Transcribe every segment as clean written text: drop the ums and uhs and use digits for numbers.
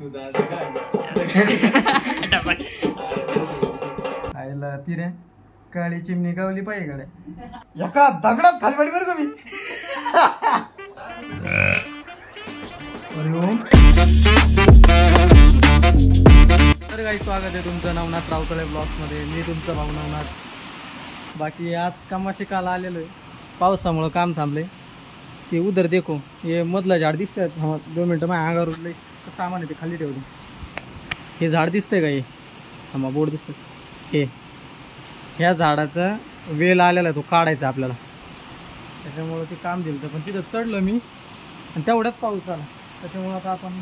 तुझा काय आईला पिरे काळी चिमणी गावली पाहिजे गाड्या एका दगडात खाली पडी बरं का मी. तर काही स्वागत आहे तुमचं नवनाथ रावतळे ब्लॉग्समध्ये. मी तुमचा भाऊ नवनाथ. बाकी आज कामाशी काल आलेलो आहे, पावसामुळं काम थांबले. ते उधर देखो हे मधलं झाड दिसतंय. 2 मिनटं माझ्या अंगावर उठलंय, सामान आहे ते खाली ठेवलं. हे झाड दिसतंय का? हे थांबा, बोर्ड दिसतं. हे ह्या झाडाचा वेल आलेला आहे, तो काढायचा आपल्याला. त्याच्यामुळं ते काम दिलं तर पण तिथं चढलो मी आणि तेवढ्याच पाऊस आला. त्याच्यामुळं आता आपण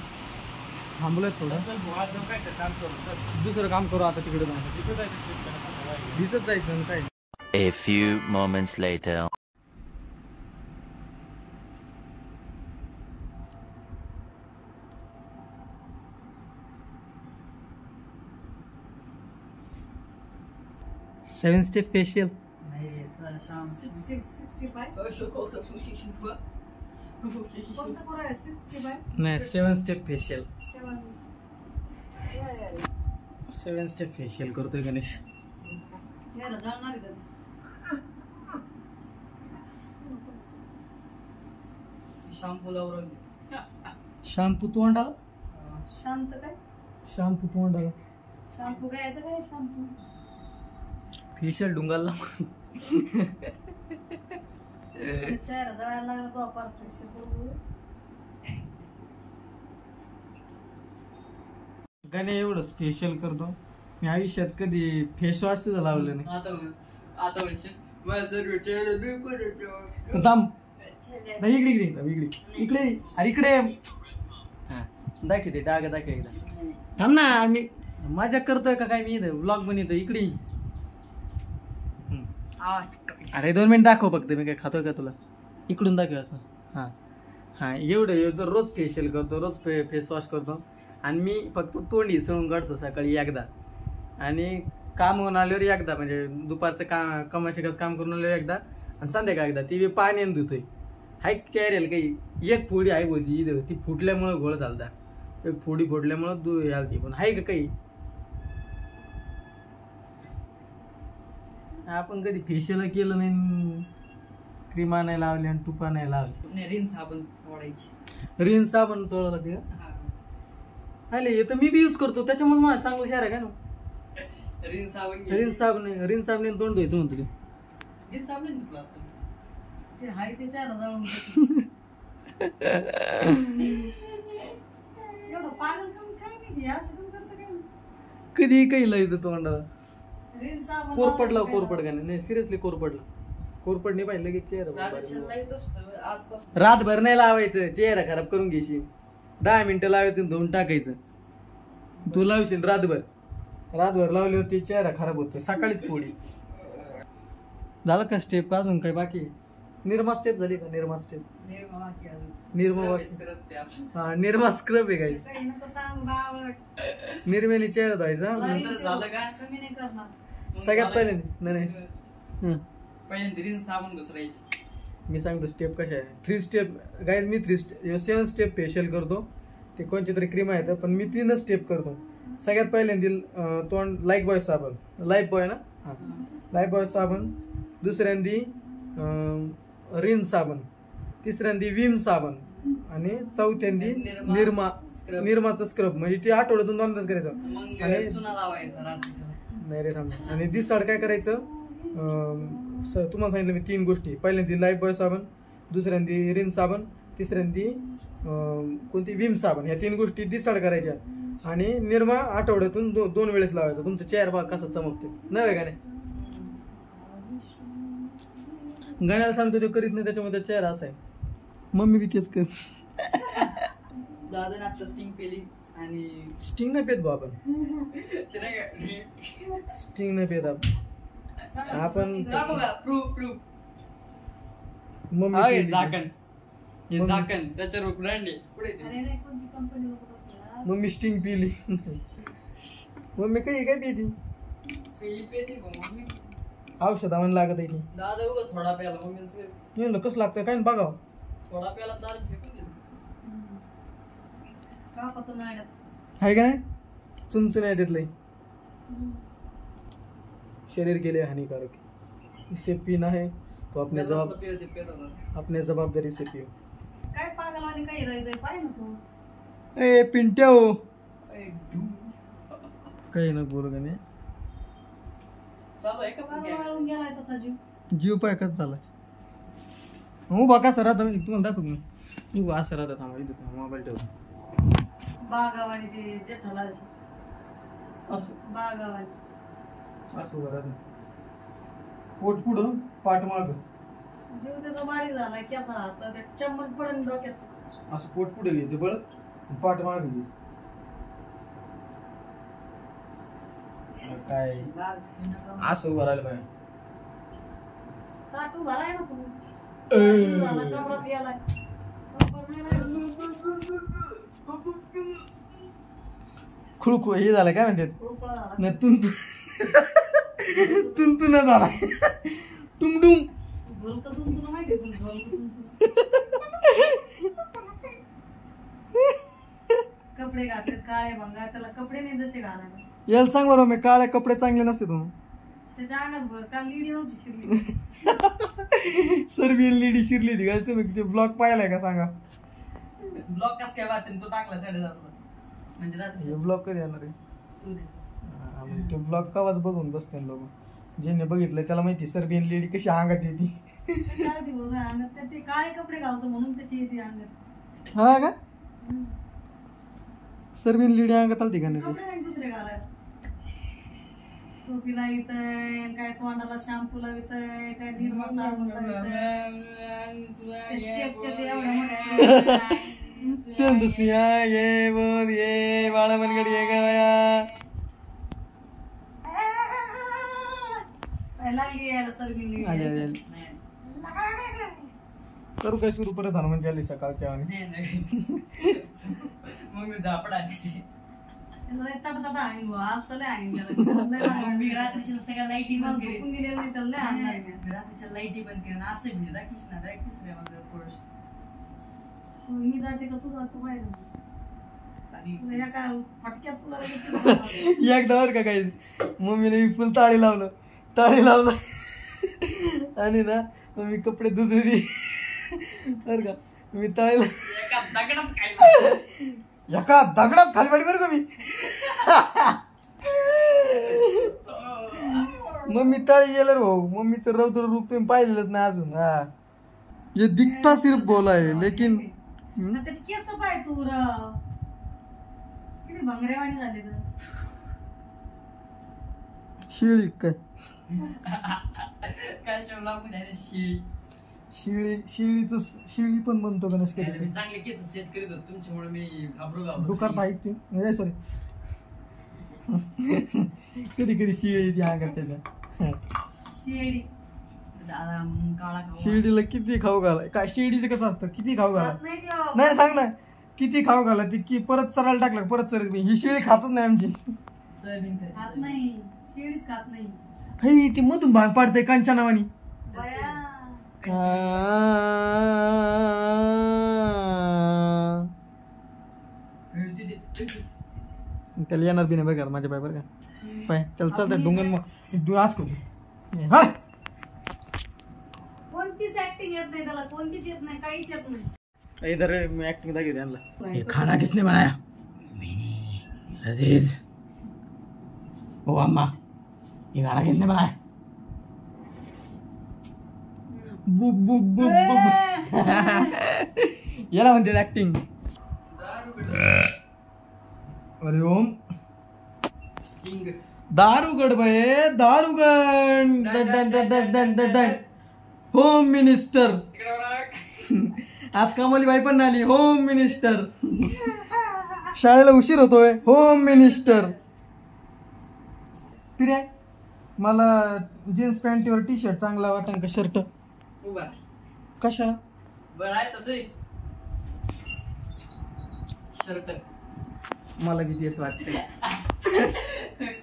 थांबलोय थोडं, दुसरं काम करू आता. तिकडे दिसत जायचं काय. A few moments later. Seven step facial नाही, 7 स्टेप फेशियल. 7 स्टेप फेशियल करतोय गणेश. शॅम्पू तोंडाला. शांत काय शॅम्पू तोंडाला. शॅम्पू घ्यायचं काय? शॅम्पू फेशियल ढुंगाला. चेहरा जळायला लागला तो आपण फेशियल करू. गाणे एवढं स्पेशल करतो मी आयुष्यात, कधी फेस वॉश सुद्धा लावलं नाही. थांब, इकडे इकडे इकडे इकडे अरे इकडे. हा दाखवते डाग दाखव एकदा. थांब ना, आम्ही मजा करतोय का काय? मी इथं ब्लॉग बनवतोय. इकडे अरे 2 मिनिट दाखव फक्त. मी काय खातोय का तुला? इकडून दाखव असं. हां हां एवढं रोज फेशियल करतो, रोज फेस वॉश करतो. आणि मी फक्त तोंड हिसळून काढतो सकाळी एकदा, आणि काम होऊन आल्यावर एकदा, म्हणजे दुपारचं कमाशिकाचं काम करून आल्यावर एकदा, आणि संध्याकाळी एकदा. ती पाण्याने धुतोय. हाय चेहऱ्याला काही एक फोडी आहे होती इथं, ती फुटल्यामुळं घोळ झालता. एक फोडी फुटल्यामुळं यालती. पण आहे का काही? आपण कधी फेशियल केलं नाही, क्रीमा नाही लावली आणि टुपा नाही लावली. रिन साबण वाढायची. रिन साबण चोळा लागते का? अरे हे तर मी बी यूज करतो, त्याच्यामुळे माझं चांगलं शहर आहे का ना. रिन साबण रिन साबणे तोंड धुवायचं म्हणतो ते. रिन साबण ते हाय ते चेहरा जळून. एवढं पागल काम काय नाही, असं पण करतं काय? कधी काही लावायचं तोंडाला. रिन साबण कोरपडला, कोरपड का नाही? सिरियसली कोरपडला. कोरपड नाही पाहिजे लगेच चेहरा. आजपासून रातभर नाही लावायचं, चेहरा खराब करून घेशील. 10 मिनिटं लावायचं, धुवून टाकायचं. तू लावशील रातभर लावल्यावरती चेहरा खराब होतो. सकाळीच पोळी झालं का स्टेप? अजून काय बाकी? निर्मा स्टेप झाली का? निर्मा स्टेप, निर्मा निर्मा स्क्रब आहे काय? निर्म्याने चेहरा धुवायचा सगळ्यात पहिले. नाही पहिल्यांदा रिन साबण घुसरायची. मी सांगतो स्टेप कशा आहे. 3 स्टेप गाईज. मी 7 स्टेप फेशियल करतो. ते कोणची तरी क्रीम आहे, पण मी 3 स्टेप करतो. सगळ्यात पहिल्यांदा तोंड लाईफ बॉय साबण, लाईफ बॉय ना, हां लाईफ बॉय साबण. दुसऱ्यांदी रिन साबण. तिसऱ्यांदी विम साबण. आणि चौथ्यांदी निर्माचं स्क्रब. म्हणजे ते आठवड्यातून 2दाच करायचं. नाही रे थांब. आणि दिसाड काय करायचं? तुम्हाला सांगितलं मी 3 गोष्टी. पहिल्यांदी लाईफ बॉय साबण, दुसऱ्यांदी रिन साबण, तिसऱ्यांदी कोणती विम साबण. ह्या 3 गोष्टी दिसाड करायच्या. आणि निर्मा आठवड्यातून 2 वेळेस लावायचा. तुमचा चेहरा बघा कसा चमकतो. नव्हे का नाही? गाण्याला सांगतो ते करीत नाही, त्याच्यामध्ये चेहरा असा आहे. मम्मी बी तेच कर. दादा आता स्टिंग पेली आणि स्टिंग नाही पेत भाऊ आपण. स्टिंग नाही पेत आपण. मम्मी झाकण, हे झाकण त्याच्यावर ब्रँड आहे. पुढे मम्मी स्टिंग पिली. मम्मी काही काय पिती? औषध आम्हाला लागत आहे. दादा उगा थोडा प्याला मम्मी कसं लागतं काय बघा. थोडा प्याला दादा फेकून दिला. का पता नाही. आहे का नाही चुमचुम आहे तिथले शरीर के लिए हानिकारक इसे पीना है तो अपने जवाबदारी से पियो काय पागलवाणी काही राहतोय पाय ना तू ए पिंट्या हो काही ना बोलू का नाही चालू आहे का पण काय? वाळून गेलाय त्याचा जीव जीव पाय कसं झालाय हो बाका सर आता तुम्हाला दाखवतो मी तू असं राहता थांबा इथं मोबाईल ठेव बागावाणी ते जेठाला असं बागावाणी असं बरं पोट पुढं पाठ माग जीव त्याचा बारीक झालाय केसा हातला ते चम्मच पडन डोक्याचं असं पोट पुढे घ्यायचं बळत पाठ माग घ्यायची काय असं उभं राहिलं पाहिजे ताटू भराय ना तू ताटू झाला कमरात गेलाय खुळखुळ हे झालं काय म्हणतात रुपळा झाला न तुंतुना झाला टुंगडुंग झोलकतून तुला माहिती आहे झोलकतून कपडे घातलेत काळे भंगार त्याला कपडे नाही जसे घालायला याला सांग बरं मी काळे कपडे चांगले नसते तुम्ही त्याच्या अंगात भर काल लिडी नव्हती शिरली सर्बियन लेडी शिरली होती का तुम्ही ते ब्लॉग पाहिलाय का सांगा ब्लॉक कस काय वाटते तो टाकला साडे जातला म्हणजे रात्री ब्लॉग कधी येणार आहे सूर्य. मग ते ब्लॉग कवाच बघून बसते लोक ज्याने बघितलंय त्याला माहिती सर्बियन लेडी कशी अंगात येते कशाला ती बोजा अंगात त्या ते काळे कपडे घालतो म्हणून त्याची येते अंगात हा का सर्बियन लेडी अंगात आलती का नाही कपडे नाही दुसरे घालायला टोपी लावितय काय तोंडाला शॅम्पू लावितय काय निर्मा साबण लावितय स्टेपच्या ते एवढ्या मोठ्या दुसऱ्या ये बोल ये बाळा मनगड ये गया लागली यायला सर्विंग करू काय सुरू परत हनुमान चालीसा सकाळच्या आणि मग मी झापडा चटा आणि आज तर लय आणि मी रात्रीच्या सगळ्या लाईटी बंद करेन झोपून दिलेलं नाही त्याला लय आणणार आहे मी. रात्रीच्या लाईटी बंद करेन असं भिजला कृष्णा डायरेक्ट तिसऱ्या माझं पुरुष मी जाते का तू जातो बाहेर आणि तुला काय फटक्यात तुला लगेच दिसणार. एकदा बर का काही मम्मीने मी फुल ताळी लावलं आणि ना मग मी कपडे धुत होती बर का मी ताळीला एका दगडात काय एका दगडात खाली पाडी बरं का मी मम्मी ताळी गेलं भाऊ मम्मीचं रौद्र रूप तुम्ही पाहिलेलंच नाही अजून हा ये दिखता सिर्फ बोला है लेकिन आणि त्याची केस पाय तू र किती भंगरेवाणी झाले तर शिळी काय कालच्या ब्लॉग मध्ये शिळी शिळी पण बनतो गणेश मी कधी चांगले केस सेट करीत होतो तुमच्यामुळे मी घाबरू डुकार पाहिजे ती म्हणजे सॉरी कधी कधी शिळी ती अंगात त्याच्या शेळी दादा काळा शिर्डीला किती खाऊ घाला काय शिर्डीचं कसं असतं किती खाऊ घाला खात नाही त्यो. नाही सांग ना किती खाऊ घाला ती की परत चरायला टाकलं परत सरत ही शिळी खातच नाही आमची सोयाबीन खात नाही शेळीच खात नाही हे ती मधून भाग पाडते कांच्या नावानी बया त्याला येणार बी नाही बरं का माझ्या पाय बरं का पाय त्याला चालतं डोंगन मग आज करू हा कोणतीच ऍक्टिंग येत नाही त्याला कोणतीच येत नाही काहीच येत नाही इधर मैं एक्टिंग दाखी त्यांना ये खाना किसने बनाया मैंने अजीज ओ अम्मा ये खाना किसने बनाया बुब बुब बुब बुब याला म्हणते ऍक्टिंग अरे ओम स्टिंग दारुगड बाय दारुगड होम मिनिस्टर आज कामाली बाई पण आली होम मिनिस्टर शाळेला उशीर होतोय होम मिनिस्टर फिरे मला जीन्स पॅन्टीवर टी शर्ट चांगला वाटन का शर्ट उभा कशाला बरं आहे तसं शर्ट मला बी तेच वाटतंय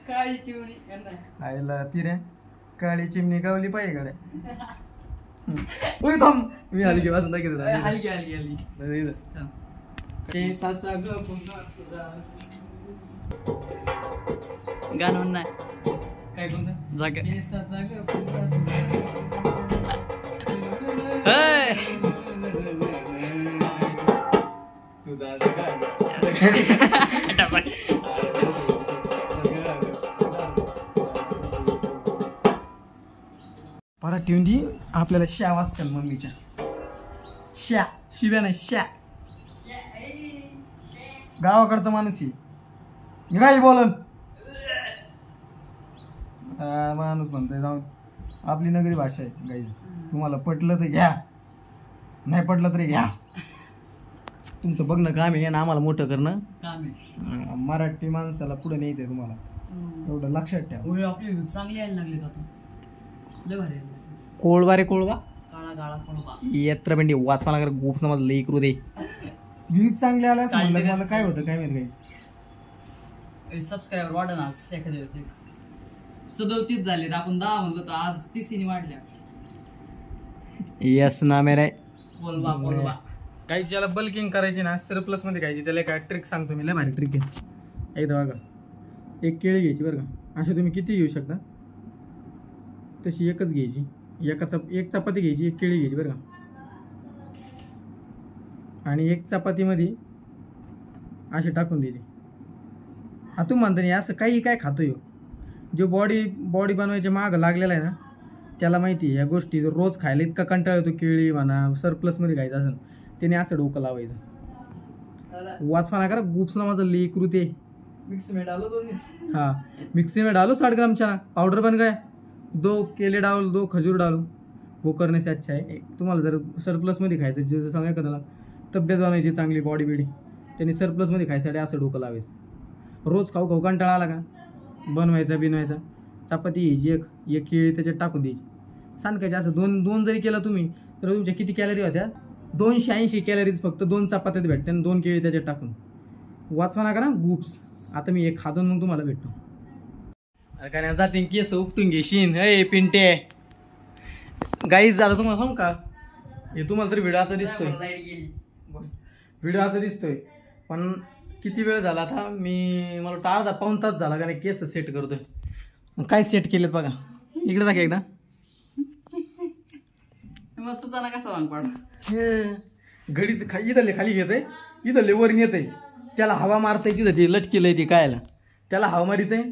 काळी चिवणी नाही आईला फिरे काळी चिमणी गावली पाहिजे गाड्या ओय थांब मी हलकी वाजून दाखवतो हलगी हलगी हलगी केसाचा ग पुन्हा तुझा गाणं नाही काय कोणतं जागा केसा जागा हे! तुझा जागा परत ठेवून आपल्याला शा वाजतात मम्मीच्या शा शिव्या नाही शा गावाकडचा माणूस आहे गाई बोलन माणूस म्हणतोय जाऊन आपली नगरी भाषा आहे गाई तुम्हाला पटलं तर घ्या नाही पटलं तरी घ्या तुमचं बघणं काम आहे ना आम्हाला मोठं करणं काम आहे मराठी माणसाला पुढे न्यायचंय तुम्हाला एवढं लक्षात ठेवा होय आपले चांगले यायला लागले आता लय भारी यायला लागले. कोळवा रे कोळवा काळा काळा कोणवा येत्र भेंडी वाचवा लागला गोप समज लेकरू दे व्ह्यूज चांगले आला म्हणलं मला काय होतं काय माहिती काही सबस्क्रायबर वाढा ना आज एखाद्या वेळेस 37 झाले आपण 10 म्हणलो तर आज 30 वाढल्या यस ना मेरे बोलवा बोलवा काही ज्याला बल्किंग करायची ना सरप्लस मध्ये खायची त्याला काय ट्रिक सांगतो मी लय भारी ट्रिक आहे एकदा बघा एक केळी घ्यायची बरं का अशी तुम्ही किती घेऊ शकता तशी एकच घ्यायची एक चपाती घ्यायची एक केळी घ्यायची बरं का आणि एक चपातीमध्ये अशी टाकून द्यायची हा तुम्ही म्हणता नाही असं काही काय खातोय जो बॉडी बनवायच्या मागं लागलेला आहे ना त्याला माहिती आहे या गोष्टी रोज खायला इतका कंटाळा येतो केळी म्हणा सरप्लसमध्ये खायचं असेल त्याने असं डोकं लावायचं वाचवा ना करा गुप्सला माझं लेकरू ते मिक्स में डालो दोन्ही हाँ मिक्सी में डालो 60 ग्राम चना पाउडर बन गया 2 केले डालो 2 खजूर डालो वो करने से अच्छा है तुम्हाला जर सरप्लसमध्ये खायचं जसं सांगा एखाद्याला तब्येत बनायची चांगली बॉडी बिडी त्यांनी सरप्लसमध्ये खायसाठी असं डोकं लावायचं रोज खाऊ खाऊ कंटाळा आला का बनवायचा चपाती घ्यायची एक केळी त्याच्यात टाकून द्यायची सांगायची असं दोन जरी केलं तुम्ही तर तुमच्या किती कॅलरी होत्या 280 कॅलरीज फक्त 2 चपात्यात भेटते आणि 2 केळी त्याच्यात टाकून वाचवा ना करा गुप्स आता मी एक खादून मग तुम्हाला भेटतो अरे काय नाही जाते केस उपटून घेशीन हे पिंटे गाईज झालं तुम्हाला सांगू का हे तुम्हाला तरी व्हिडिओ आता दिसतोय लाईट गेली व्हिडिओ आता दिसतोय पण किती वेळ झाला आता मला वाटतं अर्धा पाऊण तास झाला का नाही केस सेट करतोय काय सेट केलेत बघा इकडे दाखव एकदा मग सुचाना कसा वांग पाड हे घडी इथले खाली घेत आहे इथले वर येत आहे त्याला हवा मारतंय तिथं ते लटकेलंय ते कायला त्याला हवा मारित आहे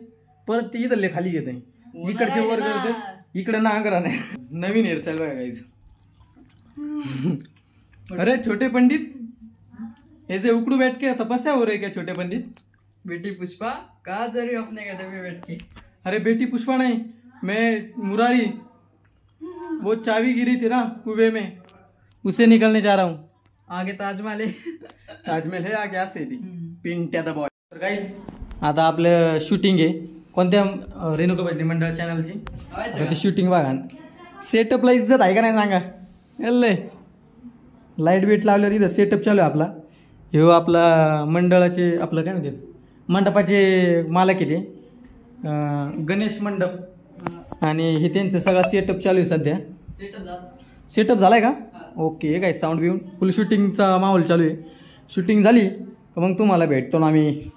परत ते इथले खाली घेत आहे इकडचे वर करत इकडे ना अंगरा नाही नवीन हेअरस्टाईल बघा गाईच अरे छोटे पंडित ऐसे उकड़ू बैठ के तपस्या हो रही क्या छोटे पंडित बेटी पुष्पा कहा जा रही हो अपने गधे पे बैठ के अरे बेटी पुष्पा नहीं मैं मुरारी वो चाबी गिरी थी ना कुएं में उसे निकलने जा रहा हूँ आगे ताजमहल है ताजमहल है आगे असते ती पिंट्या द बॉय तर गाईज आता आपलं शूटिंग आहे कोणत्या रेणुका भजनी मंडळ चॅनलची आता ती शूटिंग बघा सेटअपला इज्जत आहे का नाही सांगा लय लाईट बीट लावल्यावर इथं सेटअप चालू आहे आपला हे आपला मंडळाचे आपलं काय म्हणतात मंडपाचे मालक आहे ते गणेश मंडप आणि हे त्यांचं सगळा सेटअप चालू आहे सध्या सेटअप झालाय का ओके काय साऊंड बिऊन फुल शूटिंगचा माहोल चालू आहे शूटिंग झाली का मग तुम्हाला भेटतो ना आम्ही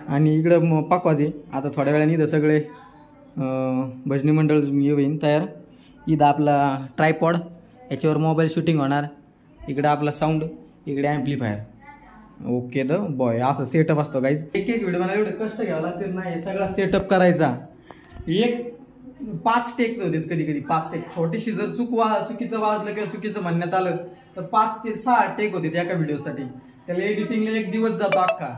आणि इकडं पाकवाजे आता थोड्या वेळाने इथं सगळे भजनी मंडळ येईन तयार इथं आपला ट्रायपॉड याच्यावर मोबाईल शूटिंग होणार इकडं आपला साऊंड इकडे ॲम्प्लिफायर ओके द बॉय असं सेटअप असतो गाईज एक व्हिडिओ मला एवढे कष्ट घ्यावं लागते नाही सगळा सेटअप करायचा एक 5 टेक होते कधी 5 टेक छोटीशी जर चुकीचं वाजलं किंवा चुकीचं म्हणण्यात आलं तर 5 ते 6 टेक होते एका व्हिडिओसाठी त्याला एडिटिंगला 1 दिवस जातो अख्खा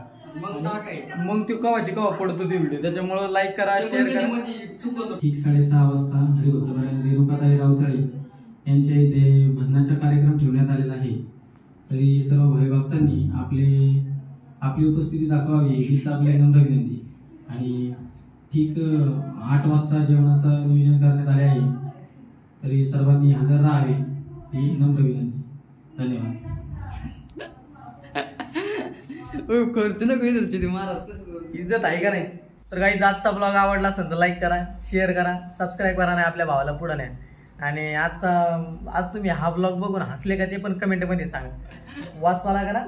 मग ते कवा पडतो ते व्हिडिओ त्याच्यामुळे लाईक करा शेअर करा ठीक 6:30 वाजता हरिभक्तपरायण रेणुकाताई राऊतळे यांच्या इथे भजनाचा कार्यक्रम ठेवण्यात आलेला आहे तरी सर्व भक्तांनी आपली उपस्थिती दाखवावी हीच आपली नम्र विनंती आणि ठीक 8 वाजता जेवणाचं नियोजन करण्यात आले आहे तरी सर्वांनी हजर राहावे ही नम्र विनंती धन्यवाद इज्जत आहे का नाही तर काही आजचा ब्लॉग आवडला असेल तर लाईक करा शेअर करा सबस्क्राईब करा आणि आपल्या भावाला पुढे न्या आणि आज तुम्ही हा ब्लॉग बघून हसले का ते पण कमेंट मध्ये सांगा वाचवाला करा